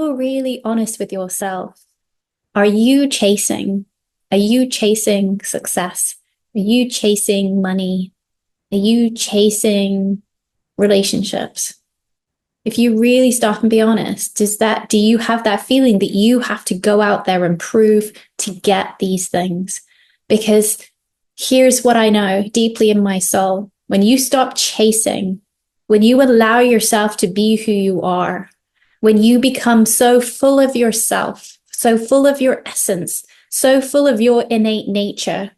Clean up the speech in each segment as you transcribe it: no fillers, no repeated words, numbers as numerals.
you're really honest with yourself, are you chasing? Are you chasing success? Are you chasing money? Are you chasing relationships? If you really stop and be honest, do you have that feeling that you have to go out there and prove to get these things? Because here's what I know deeply in my soul. When you stop chasing, when you allow yourself to be who you are, when you become so full of yourself, so full of your essence, so full of your innate nature,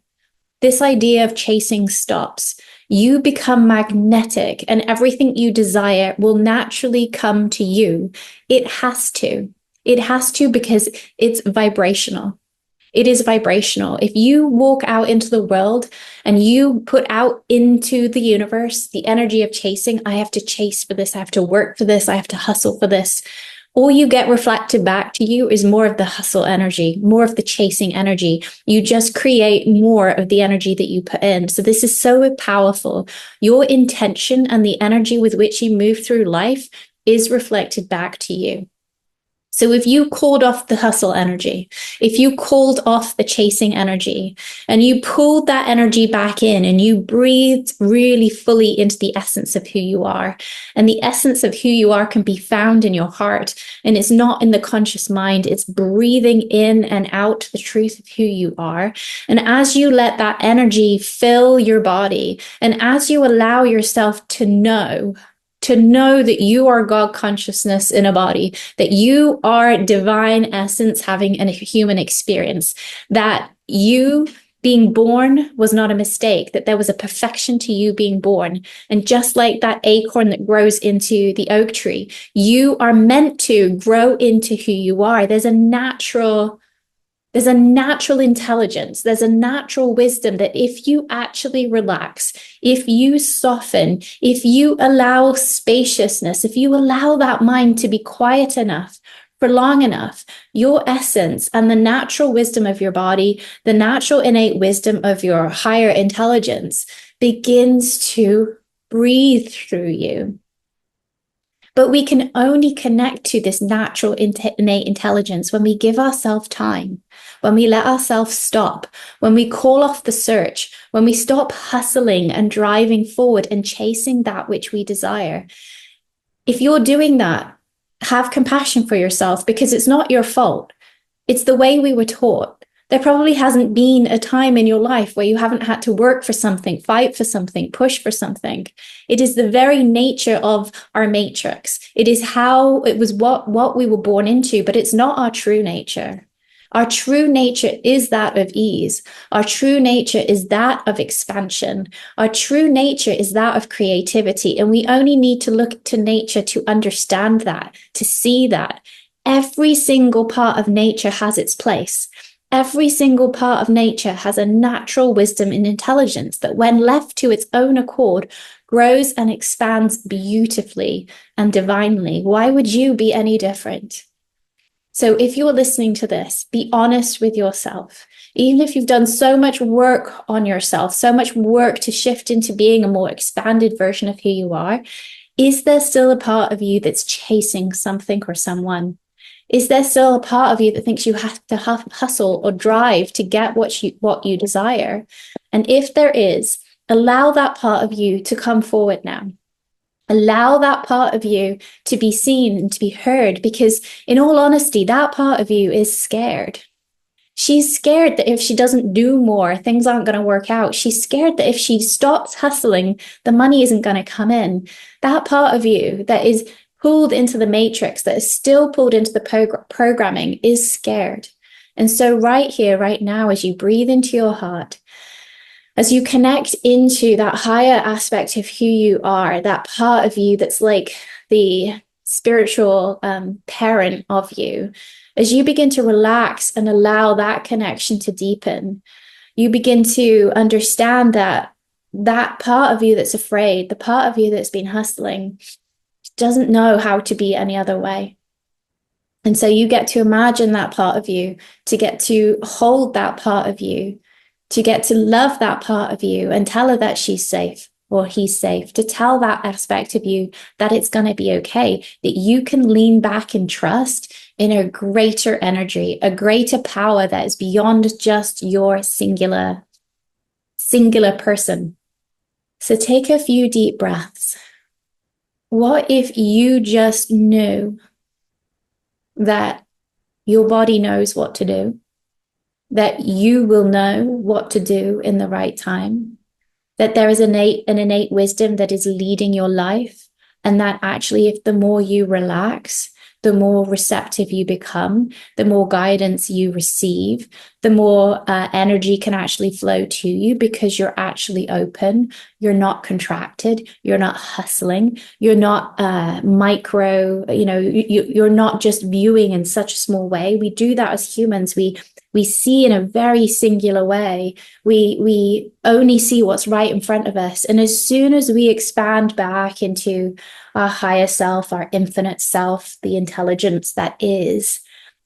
this idea of chasing stops. You become magnetic and everything you desire will naturally come to you. It has to. It has to because it's vibrational. It is vibrational. If you walk out into the world and you put out into the universe the energy of chasing, I have to chase for this, I have to work for this, I have to hustle for this, all you get reflected back to you is more of the hustle energy, more of the chasing energy. You just create more of the energy that you put in. So this is so powerful. Your intention and the energy with which you move through life is reflected back to you. So if you called off the hustle energy, if you called off the chasing energy, and you pulled that energy back in and you breathed really fully into the essence of who you are, and the essence of who you are can be found in your heart, and it's not in the conscious mind, it's breathing in and out the truth of who you are. And as you let that energy fill your body, and as you allow yourself to know that you are God consciousness in a body, that you are divine essence having a human experience, that you being born was not a mistake, that there was a perfection to you being born. And just like that acorn that grows into the oak tree, you are meant to grow into who you are. There's a natural intelligence, there's a natural wisdom that if you actually relax, if you soften, if you allow spaciousness, if you allow that mind to be quiet enough for long enough, your essence and the natural wisdom of your body, the natural innate wisdom of your higher intelligence begins to breathe through you. But we can only connect to this natural innate intelligence when we give ourselves time, when we let ourselves stop, when we call off the search, when we stop hustling and driving forward and chasing that which we desire. If you're doing that, have compassion for yourself because it's not your fault. It's the way we were taught. There probably hasn't been a time in your life where you haven't had to work for something, fight for something, push for something. It is the very nature of our matrix. It was what we were born into, but it's not our true nature. Our true nature is that of ease. Our true nature is that of expansion. Our true nature is that of creativity. And we only need to look to nature to understand that, to see that. Every single part of nature has its place. Every single part of nature has a natural wisdom and intelligence that when left to its own accord, grows and expands beautifully and divinely. Why would you be any different? So if you're listening to this, be honest with yourself. Even if you've done so much work on yourself, so much work to shift into being a more expanded version of who you are, is there still a part of you that's chasing something or someone? Is there still a part of you that thinks you have to hustle or drive to get what you desire? And if there is, allow that part of you to come forward now. Allow that part of you to be seen and to be heard, because in all honesty, that part of you is scared. She's scared that if she doesn't do more, things aren't going to work out. She's scared that if she stops hustling, the money isn't going to come in. That part of you that is pulled into the matrix, that is still pulled into the programming, is scared. And so right here, right now, as you breathe into your heart, as you connect into that higher aspect of who you are, that part of you that's like the spiritual parent of you, as you begin to relax and allow that connection to deepen, you begin to understand that that part of you that's afraid, the part of you that's been hustling, doesn't know how to be any other way. And so you get to imagine that part of you, to get to hold that part of you, to get to love that part of you and tell her that she's safe or he's safe, to tell that aspect of you that it's going to be okay, that you can lean back and trust in a greater energy, a greater power that is beyond just your singular person. So take a few deep breaths. What if you just knew that your body knows what to do, that you will know what to do in the right time, that there is an innate wisdom that is leading your life, and that actually, if the more you relax, the more receptive you become, the more guidance you receive, the more energy can actually flow to you because you're actually open. You're not contracted. You're not hustling. You're not you're not just viewing in such a small way. We do that as humans. We see in a very singular way. We only see what's right in front of us. And as soon as we expand back into our higher self, our infinite self, the intelligence that is,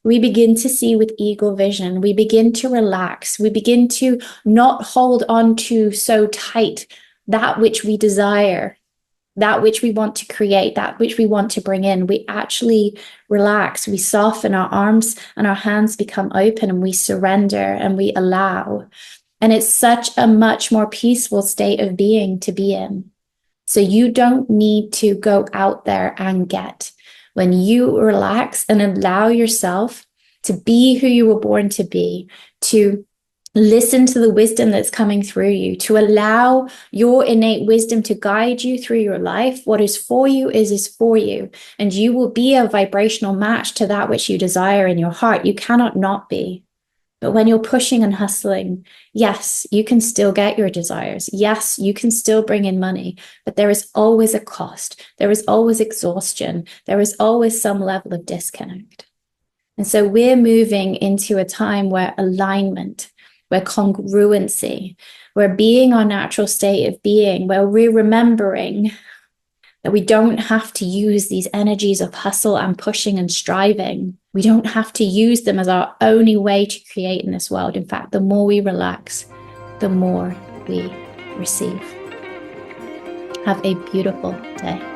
we begin to see with eagle vision. We begin to relax. We begin to not hold on to so tight that which we desire, that which we want to create, that which we want to bring in. We actually relax, we soften, our arms and our hands become open, and we surrender and we allow. And it's such a much more peaceful state of being to be in. So you don't need to go out there and get. When you relax and allow yourself to be who you were born to be, to listen to the wisdom that's coming through you, to allow your innate wisdom to guide you through your life. What is for you is for you. And you will be a vibrational match to that which you desire in your heart. You cannot not be. But when you're pushing and hustling, yes, you can still get your desires. Yes, you can still bring in money, but there is always a cost. There is always exhaustion. There is always some level of disconnect. And so we're moving into a time where alignment, where congruency, where being our natural state of being, where we're remembering that we don't have to use these energies of hustle and pushing and striving. We don't have to use them as our only way to create in this world. In fact, the more we relax, the more we receive. Have a beautiful day.